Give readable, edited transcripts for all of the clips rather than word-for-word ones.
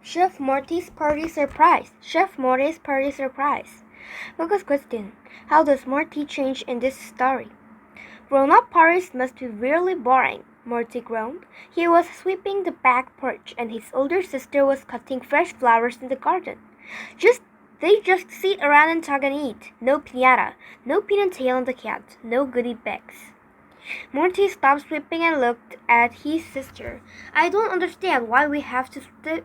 Chef Morty's Party Surprise! Chef Morty's Party Surprise! Focus question. How does Morty change in this story? Grown-up parties must be really boring, Morty groaned. He was sweeping the back porch and his older sister was cutting fresh flowers in the garden. They just sit around and talk and eat. No piñata, no pin and tail on the cat, no goodie bags. Morty stopped sweeping and looked at his sister. I don't understand why we have to sweep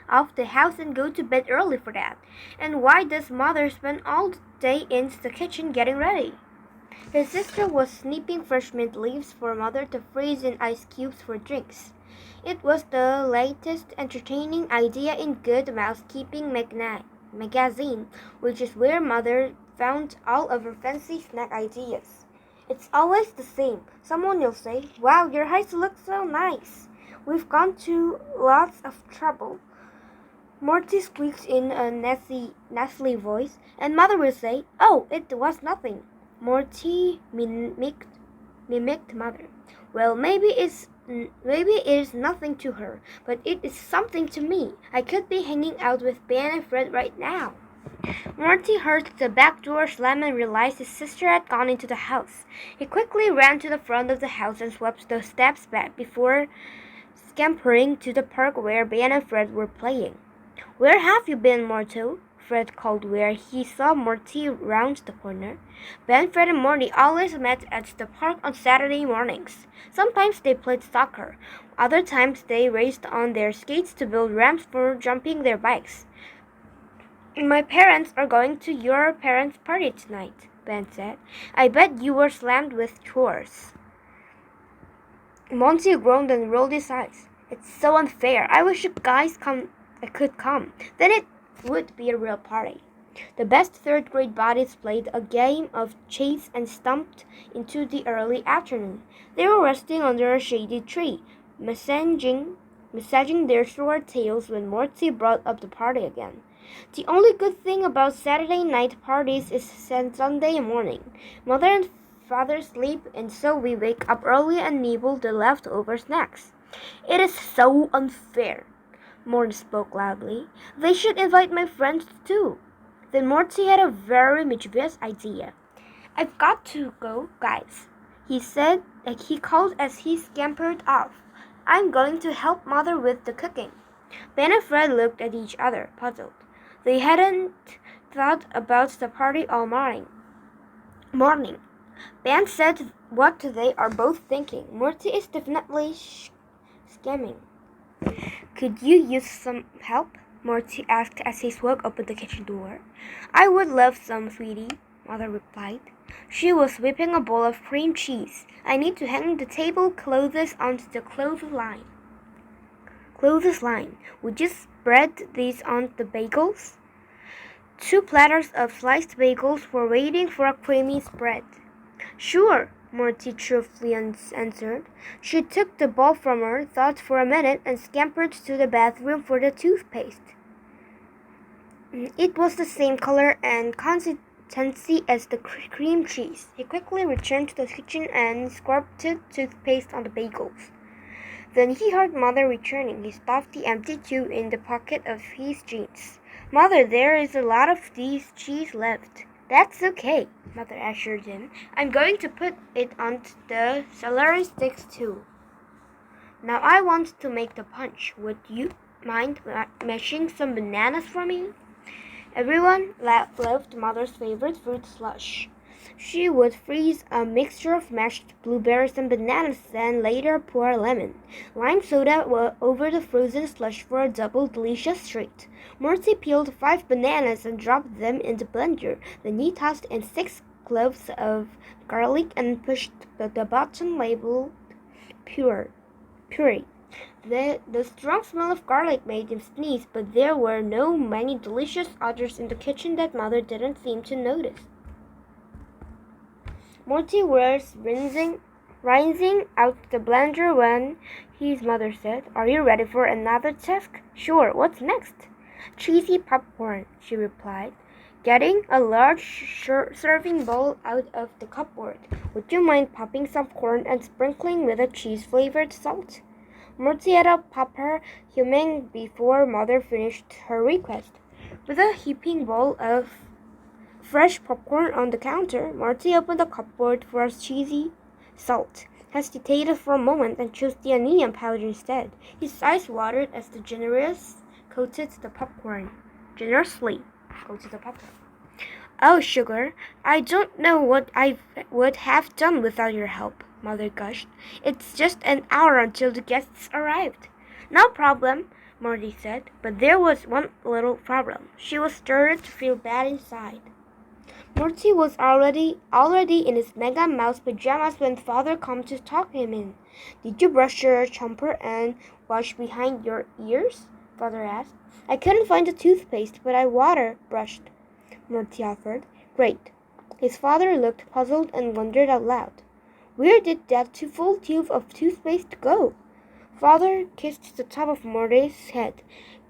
off the house and go to bed early for that. And why does mother spend all day in the kitchen getting ready? His sister was snipping fresh mint leaves for mother to freeze in ice cubes for drinks. It was the latest entertaining idea in Good Mousekeeping magazine, which is where mother found all of her fancy snack ideas. It's always the same. Someone will say, "Wow, your eyes look so nice. We've gone to lots of trouble." Morty squeaked in a nasty voice, and mother will say, "Oh, it was nothing." Morty mimicked mother. Well, maybe it is nothing to her, but it is something to me. I could be hanging out with Ben and Fred right now. Morty heard the back door slam and realized his sister had gone into the house. He quickly ran to the front of the house and swept the steps back before scampering to the park where Ben and Fred were playing. "Where have you been, Morto?" Fred called where he saw Morty round the corner. Ben, Fred, and Morty always met at the park on Saturday mornings. Sometimes they played soccer. Other times they raced on their skates to build ramps for jumping their bikes. "My parents are going to your parents' party tonight," Ben said. "I bet you were slammed with chores." Monty groaned and rolled his eyes. "It's so unfair. I wish you guys could come. Then it would be a real party." The best third-grade buddies played a game of chase and stumped into the early afternoon. They were resting under a shady tree, massaging their short tails when Morty brought up the party again. "The only good thing about Saturday night parties is Sunday morning. Mother and father sleep, and so we wake up early and nibble the leftover snacks." "It is so unfair," Morty spoke loudly. "They should invite my friends too." Then Morty had a very mischievous idea. "I've got to go, guys," he said. He called as he scampered off. "I'm going to help mother with the cooking." Ben and Fred looked at each other, puzzled. They hadn't thought about the party all morning. Ben said what they are both thinking. Morty is definitely scamming. "Could you use some help?" Morty asked as he swung open the kitchen door. "I would love some, sweetie," Mother replied. She was whipping a bowl of cream cheese. "I need to hang the tablecloths onto the clothesline. Would you spread these on the bagels?" 2 platters of sliced bagels were waiting for a creamy spread. "Sure," Morty truthfully answered. She took the bowl from her, thought for a minute, and scampered to the bathroom for the toothpaste. It was the same color and consistency as the cream cheese. He quickly returned to the kitchen and squirted toothpaste on the bagels. Then he heard Mother returning. He stuffed the empty tube in the pocket of his jeans. "Mother, there is a lot of this cheese left." "That's okay," Mother assured him. "I'm going to put it on the celery sticks too. Now I want to make the punch. Would you mind mashing some bananas for me?" Everyone loved Mother's favorite fruit slush. She would freeze a mixture of mashed blueberries and bananas, then later pour lemon, lime soda over the frozen slush for a double delicious treat. Morty peeled 5 bananas and dropped them in the blender. Then he tossed in 6 cloves of garlic and pushed the button labeled puree. The strong smell of garlic made him sneeze, but there were no many delicious odors in the kitchen that Mother didn't seem to notice. Morty was rinsing out the blender when his mother said, "Are you ready for another task?" "Sure, what's next?" "Cheesy popcorn," she replied, getting a large serving bowl out of the cupboard. "Would you mind popping some corn and sprinkling with a cheese-flavored salt?" Morty had a proper humming before Mother finished her request. With a heaping bowl of fresh popcorn on the counter, Morty opened the cupboard for a cheesy salt, hesitated for a moment, and chose the onion powder instead. His eyes watered as the generously coated the popcorn. Oh, sugar, I don't know what I would have done without your help, Mother gushed. It's just an hour until the guests arrived. No problem, Morty said, but there was one little problem. She was starting to feel bad inside. Morty was already in his Mega Mouse pajamas when Father came to tuck him in. Did you brush your jumper and wash behind your ears? Father asked. I couldn't find the toothpaste, but I water brushed, Morty offered. Great. His father looked puzzled and wondered out loud. Where did that full tube of toothpaste go? Father kissed the top of Morty's head.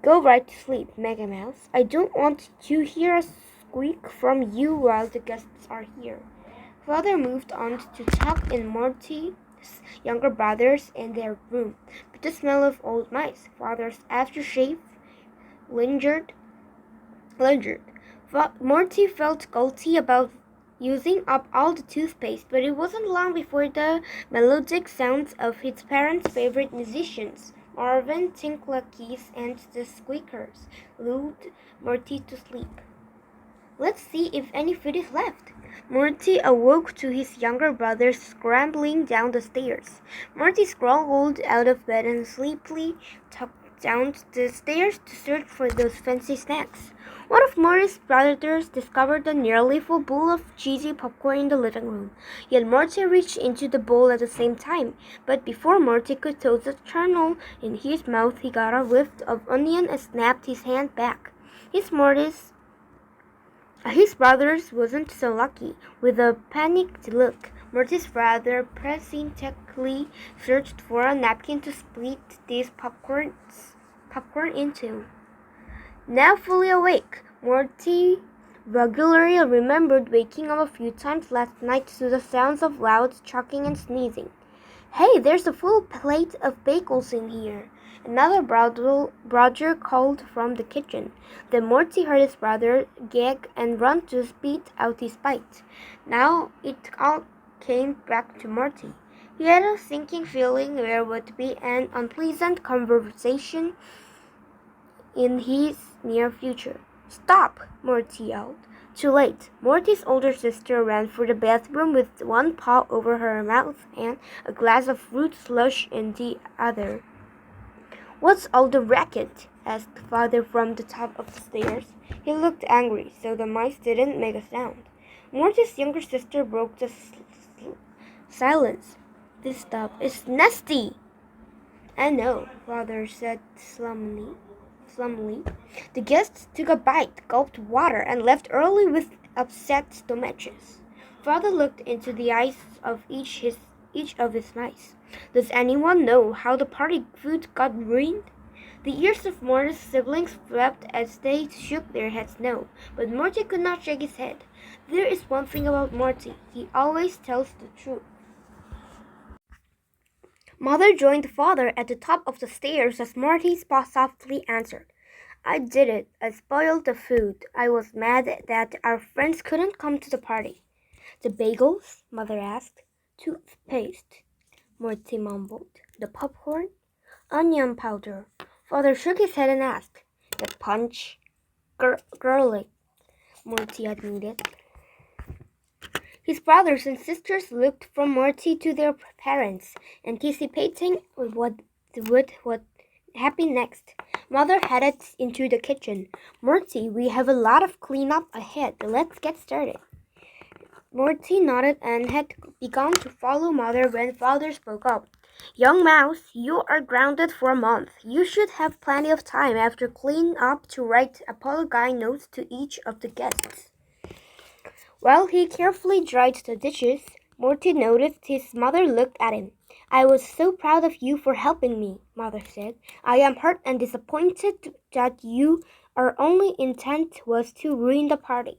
Go right to sleep, Mega Mouse. I don't want to hear a squeak from you while the guests are here. Father moved on to tuck in Morty's younger brothers in their room, but the smell of old mice, Father's aftershave, lingered. Morty felt guilty about using up all the toothpaste, but it wasn't long before the melodic sounds of his parents' favorite musicians, Marvin, Tinklakees, and the Squeakers, lulled Morty to sleep. Let's see if any food is left. Morty awoke to his younger brother scrambling down the stairs. Morty scrambled out of bed and sleepily tucked down the stairs to search for those fancy snacks. One of Morty's brothers discovered a nearly full bowl of cheesy popcorn in the living room. Yet Morty reached into the bowl at the same time, but before Morty could toss the kernel in his mouth, he got a whiff of onion and snapped his hand back. His brothers wasn't so lucky. With a panicked look, Morty's brother painstakingly searched for a napkin to split these popcorn into. Now fully awake, Morty regularly remembered waking up a few times last night to the sounds of loud choking and sneezing. Hey, there's a full plate of bagels in here. Another brother called from the kitchen. Then Morty heard his brother gag and run to spit out his bite. Now it all came back to Morty. He had a sinking feeling there would be an unpleasant conversation in his near future. Stop! Morty yelled. Too late. Morty's older sister ran for the bathroom with one paw over her mouth and a glass of fruit slush in the other. What's all the racket? Asked Father from the top of the stairs. He looked angry, so the mice didn't make a sound. Morty's younger sister broke the silence. This stuff is nasty. I know, Father said slumly. The guests took a bite, gulped water, and left early with upset stomachs. Father looked into the eyes of each of his mice. Does anyone know how the party food got ruined? The ears of Morty's siblings flapped as they shook their heads no, but Morty could not shake his head. There is one thing about Morty. He always tells the truth. Mother joined Father at the top of the stairs as Morty softly answered. I did it. I spoiled the food. I was mad that our friends couldn't come to the party. The bagels? Mother asked. Toothpaste, Morty mumbled. The popcorn? Onion powder. Father shook his head and asked. The punch? Garlic, Morty admitted. His brothers and sisters looked from Morty to their parents, anticipating what happened next. Mother headed into the kitchen. Morty, we have a lot of cleanup ahead. Let's get started. Morty nodded and had begun to follow Mother when Father spoke up. Young Mouse, you are grounded for a month. You should have plenty of time after cleaning up to write apology notes to each of the guests. While he carefully dried the dishes, Morty noticed his mother looked at him. I was so proud of you for helping me, Mother said. I am hurt and disappointed that our only intent was to ruin the party.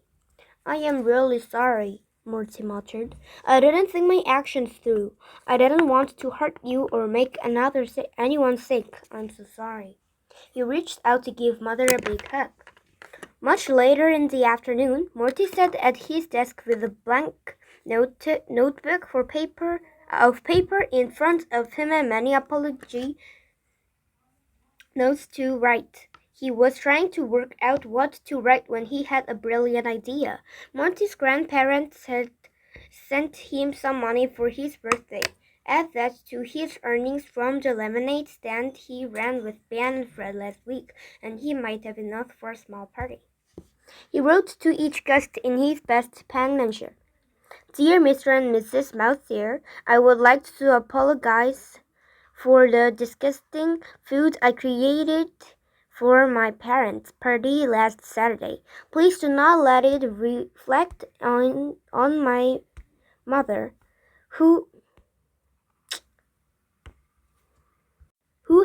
I am really sorry, Morty muttered. I didn't think my actions through. I didn't want to hurt you or make anyone sick. I'm so sorry. He reached out to give Mother a big hug. Much later in the afternoon, Morty sat at his desk with a blank notebook of paper in front of him and many apology notes to write. He was trying to work out what to write when he had a brilliant idea. Morty's grandparents had sent him some money for his birthday. Add that to his earnings from the lemonade stand he ran with Ben and Fred last week, and he might have enough for a small party. He wrote to each guest in his best penmanship. Dear Mr. and Mrs. Mouthier, I would like to apologize for the disgusting food I created for my parents' party last Saturday. Please do not let it reflect on my mother, who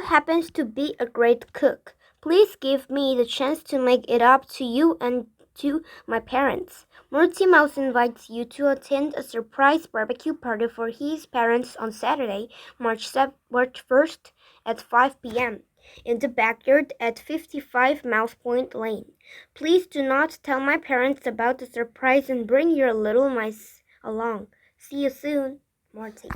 happens to be a great cook. Please give me the chance to make it up to you and to my parents. Morty Mouse invites you to attend a surprise barbecue party for his parents on Saturday, March 1st at 5 p.m. in the backyard at 55 Mouse Point Lane. Please do not tell my parents about the surprise and bring your little mice along. See you soon, Morty.